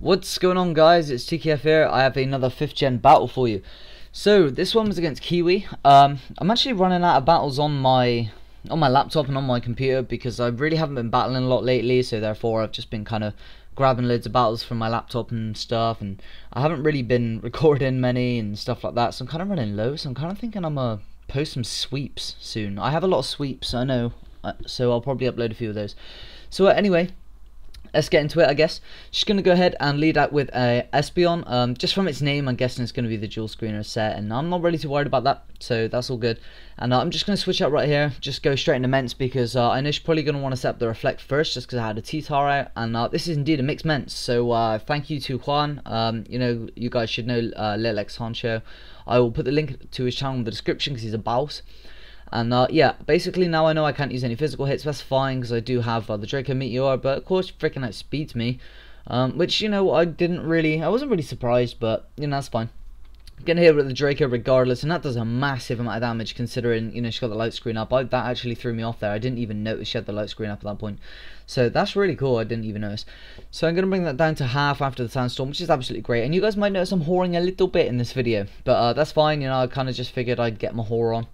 What's going on, guys? It's TKF here. I have another 5th gen battle for you. So this one was against Kiwi. I'm actually running out of battles on my laptop and on my computer because I really haven't been battling a lot lately, so therefore I've just been kind of grabbing loads of battles from my laptop and stuff, and I haven't really been recording many and stuff like that, so I'm kind of running low. So I'm kind of thinking I'm gonna post some sweeps soon. I have a lot of sweeps, I know, so I'll probably upload a few of those. So anyway, let's get into it, I guess. Just going to go ahead and lead out with a Espeon. Just from its name, I'm guessing it's going to be the dual screener set, and I'm not really too worried about that, so that's all good. And I'm just going to switch out right here, just go straight into Ments, because I know she's probably going to want to set up the Reflect first, just because I had a T-Tar out, and this is indeed a mixed Ments, so thank you to Juan. You know, you guys should know Lil X Honcho. I will put the link to his channel in the description, because he's a boss. And yeah, basically now I know I can't use any physical hits. That's fine, because I do have the Draco Meteor, but of course freaking outspeeds me, which, you know, I wasn't really surprised, but you know, that's fine. Getting hit with the Draco regardless, and that does a massive amount of damage considering, you know, she got the light screen up. That actually threw me off there. I didn't even notice she had the light screen up at that point, so that's really cool. I didn't even notice. So I'm going to bring that down to half after the sandstorm, which is absolutely great. And you guys might notice I'm whoring a little bit in this video, but that's fine. You know, I kind of just figured I'd get my whore on.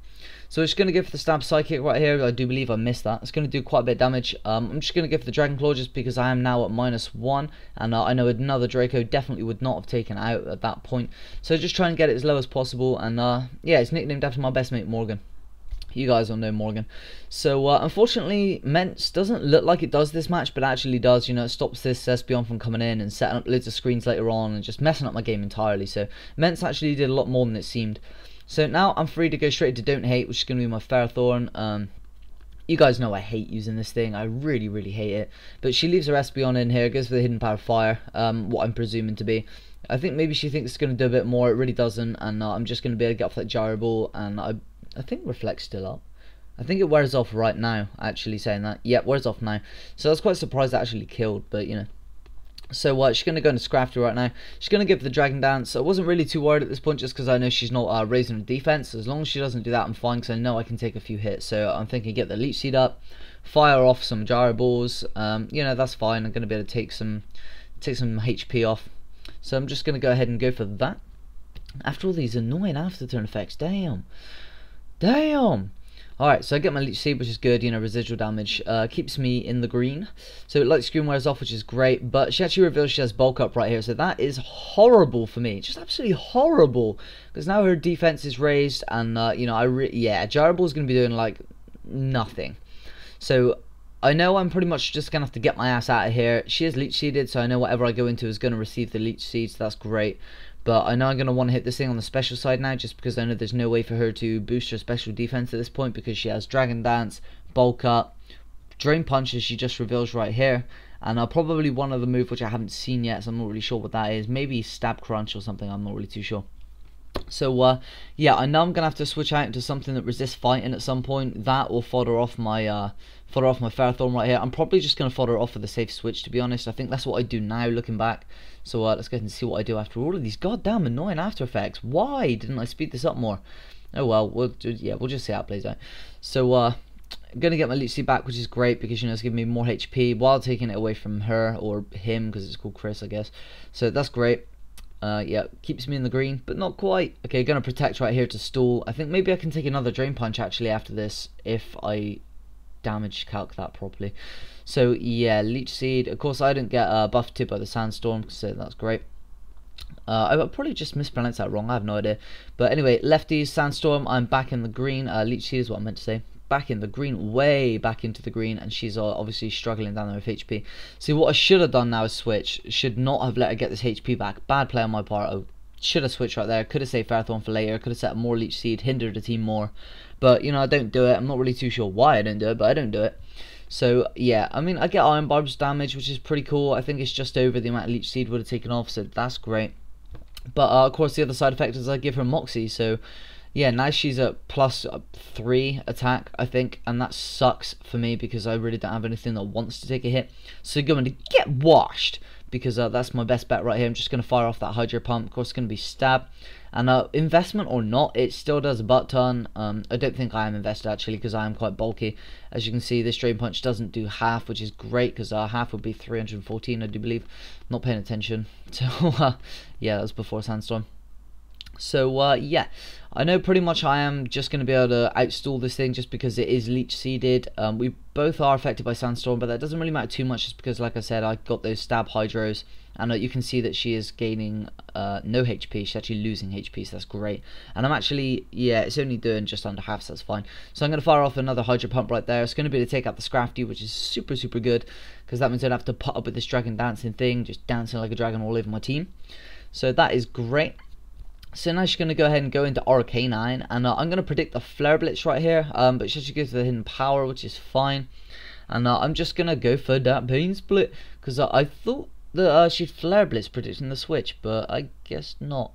So I'm just going to go for the Stab Psychic right here. I do believe I missed that. It's going to do quite a bit of damage. I'm just going to go for the Dragon Claw just because I am now at -1. And I know another Draco definitely would not have taken it out at that point. So just try and get it as low as possible. And yeah, it's nicknamed after my best mate Morgan. You guys all know Morgan. So unfortunately, Ments doesn't look like it does this match, but actually does. You know, it stops this Espeon from coming in and setting up loads of screens later on and just messing up my game entirely. So Ments actually did a lot more than it seemed. So now I'm free to go straight to Don't Hate, which is going to be my Ferrothorn. You guys know I hate using this thing. I really hate it. But she leaves her Espeon in here, goes for the Hidden Power Fire, what I'm presuming to be. I think maybe she thinks it's going to do a bit more. It really doesn't. And I'm just going to be able to get off that Gyro Ball. And I think Reflect's still up. I think it wears off right now, actually saying that. Yeah, it wears off now. So I was quite surprised that actually killed, but you know. So she's going to go into Scrafty right now. She's going to give the Dragon Dance. I wasn't really too worried at this point just because I know she's not raising her defense. As long as she doesn't do that, I'm fine, because I know I can take a few hits. So I'm thinking get the Leech Seed up, fire off some Gyro Balls. You know, that's fine. I'm going to be able to take some HP off. So I'm just going to go ahead and go for that. After all these annoying after turn effects, damn. Alright, so I get my Leech Seed, which is good, you know, residual damage, keeps me in the green. So light screen wears off, which is great, but she actually reveals she has bulk up right here, so that is horrible for me, just absolutely horrible, because now her defense is raised, and, you know, yeah, Gyro Ball is going to be doing, like, nothing. So I know I'm pretty much just going to have to get my ass out of here. She is Leech Seeded, so I know whatever I go into is going to receive the Leech Seed, so that's great. But I know I'm going to want to hit this thing on the special side now, just because I know there's no way for her to boost her special defense at this point, because she has Dragon Dance, Bulk Up, Drain Punch, as she just reveals right here, and probably one other move which I haven't seen yet, so I'm not really sure what that is. Maybe Stab Crunch or something, I'm not really too sure. So yeah, I know I'm gonna have to switch out into something that resists fighting at some point. That or fodder off my Ferrothorn right here. I'm probably just gonna fodder off for the safe switch, to be honest. I think that's what I do now, looking back. So let's go ahead and see what I do after all of these goddamn annoying after effects. Why didn't I speed this up more? Oh well, we'll just see how it plays out. So I'm gonna get my Leech Seed back, which is great because, you know, it's giving me more HP while taking it away from her or him, because it's called Chris, I guess. So that's great. Yeah, keeps me in the green, but not quite. Okay, gonna protect right here to stall. I think maybe I can take another Drain Punch actually after this if I damage calc that properly. So yeah, Leech Seed. Of course I didn't get buffed to by the Sandstorm, so that's great. I probably just mispronounced that wrong, I have no idea. But anyway, lefties, Sandstorm, I'm back in the green. Leech Seed is what I meant to say. Back in the green, way back into the green, and she's obviously struggling down there with HP. See, what I should have done now is switch. Should not have let her get this HP back. Bad play on my part. I should have switched right there. Could have saved Ferrothorn for later. Could have set up more Leech Seed, hindered the team more. But, you know, I don't do it. I'm not really too sure why I don't do it, but I don't do it. So, yeah, I mean, I get Iron Barb's damage, which is pretty cool. I think it's just over the amount of Leech Seed would have taken off, so that's great. But, of course, the other side effect is I give her Moxie, so yeah, now she's at +3 attack, I think, and that sucks for me because I really don't have anything that wants to take a hit. So going to get washed because that's my best bet right here. I'm just going to fire off that Hydro Pump. Of course, it's going to be Stab, And investment or not, it still does a butt ton. I don't think I am invested actually, because I am quite bulky. As you can see, this drain punch doesn't do half, which is great, because half would be 314, I do believe. Not paying attention. So yeah, that was before Sandstorm. So yeah, I know pretty much I am just going to be able to outstall this thing just because it is leech seeded. We both are affected by Sandstorm, but that doesn't really matter too much just because, like I said, I got those stab hydros, and you can see that she is gaining no HP. She's actually losing HP, so that's great. And I'm actually, yeah, it's only doing just under half, so that's fine. So I'm going to fire off another hydro pump right there. It's going to be to take out the Scrafty, which is super good, because that means I don't have to put up with this dragon dancing thing, just dancing like a dragon all over my team. So that is great. So now she's going to go ahead and go into Arcanine, and I'm going to predict the Flare Blitz right here, but she actually goes to the Hidden Power, which is fine. And I'm just going to go for that Pain Split, because I thought that she'd Flare Blitz predicting the switch, but I guess not.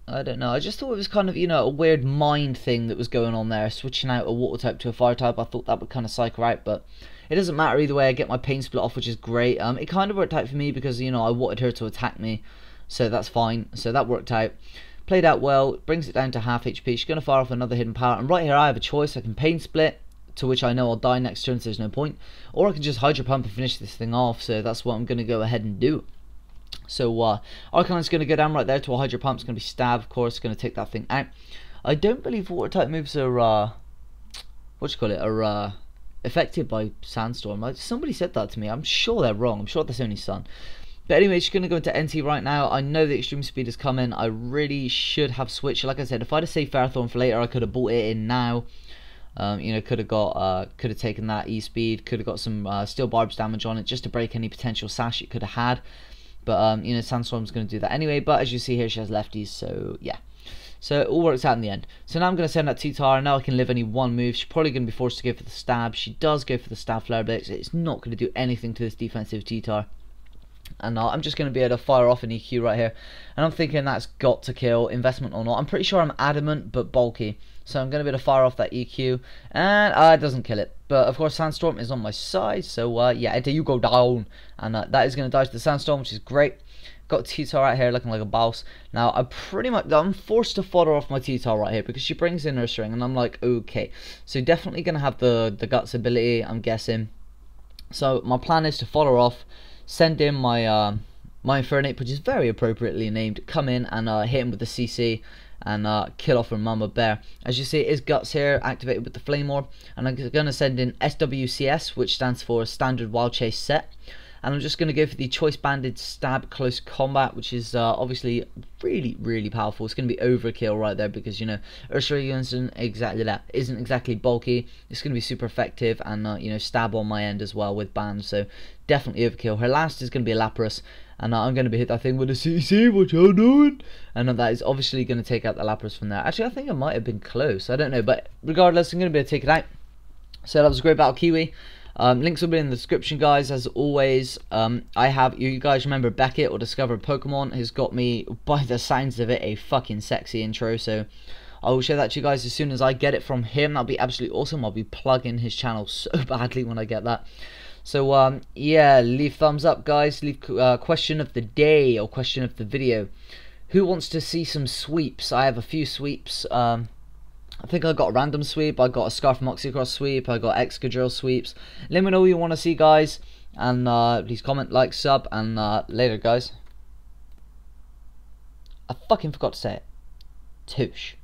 I don't know, I just thought it was kind of, you know, a weird mind thing that was going on there, switching out a Water type to a Fire type. I thought that would kind of psych her out, but it doesn't matter either way. I get my Pain Split off, which is great. It kind of worked out for me because, you know, I wanted her to attack me, so that's fine. So that worked out. Played out well, brings it down to half HP. She's going to fire off another Hidden Power, and right here I have a choice. I can Pain Split, to which I know I'll die next turn, so there's no point, or I can just Hydro Pump and finish this thing off, so that's what I'm going to go ahead and do. So Arcanine's going to go down right there to a Hydro Pump. It's going to be Stab, of course, going to take that thing out. I don't believe Water type moves are affected by Sandstorm. Somebody said that to me. I'm sure they're wrong. I'm sure that's only Sun. But anyway, she's going to go into NT right now. I know the Extreme Speed is coming. I really should have switched. Like I said, if I'd have saved Ferrothorn for later, I could have bought it in now. You know, could have taken that E-Speed, could have got some Steel Barbs damage on it just to break any potential sash it could have had. But, you know, Sandstorm's going to do that anyway. But as you see here, she has lefties, so yeah. So it all works out in the end. So now I'm going to send that T-Tar. Now I can live only one move. She's probably going to be forced to go for the Stab. She does go for the Stab Flare Blitz. It's not going to do anything to this defensive T-Tar. And I'm just going to be able to fire off an EQ right here. And I'm thinking that's got to kill, investment or not. I'm pretty sure I'm adamant but bulky. So I'm going to be able to fire off that EQ. And it doesn't kill it. But of course Sandstorm is on my side. So yeah, Enter, you go down. And that is going to die to the Sandstorm, which is great. Got T-Tar right here looking like a boss. Now I'm forced to fodder off my T-Tar right here because she brings in Nurse Ring. And I'm like, okay. So definitely going to have the Guts ability, I'm guessing. So my plan is to fodder off, send in my my Infernape, which is very appropriately named, come in and hit him with the CC and kill off her Mama Bear. As you see, it is Guts here, activated with the Flame Orb, and I'm going to send in SWCS, which stands for Standard Wild Chase Set. And I'm just going to go for the Choice Banded Stab Close Combat, which is obviously really powerful. It's going to be overkill right there because, you know, Ursula isn't exactly bulky. It's going to be super effective and, you know, stab on my end as well with bands. So definitely overkill. Her last is going to be a Lapras, and I'm going to be hit that thing with a CC, what y'all doing? And that is obviously going to take out the Lapras from there. Actually, I think I might have been close. I don't know, but regardless, I'm going to be able to take it out. So that was a great battle, Kiwi. Links will be in the description, guys, as always. I have, you guys remember Beckett or Discovered Pokemon has got me, by the sounds of it, a fucking sexy intro, so I will show that to you guys as soon as I get it from him. That'll be absolutely awesome. I'll be plugging his channel so badly when I get that. So yeah, leave thumbs up, guys. Leave question of the day or question of the video. Who wants to see some sweeps? I have a few sweeps. I think I got a random sweep, I got a Scarf Moxicross sweep, I got Excadrill sweeps. Let me know what you want to see, guys, and please comment, like, sub, and later, guys. I fucking forgot to say it. Touche.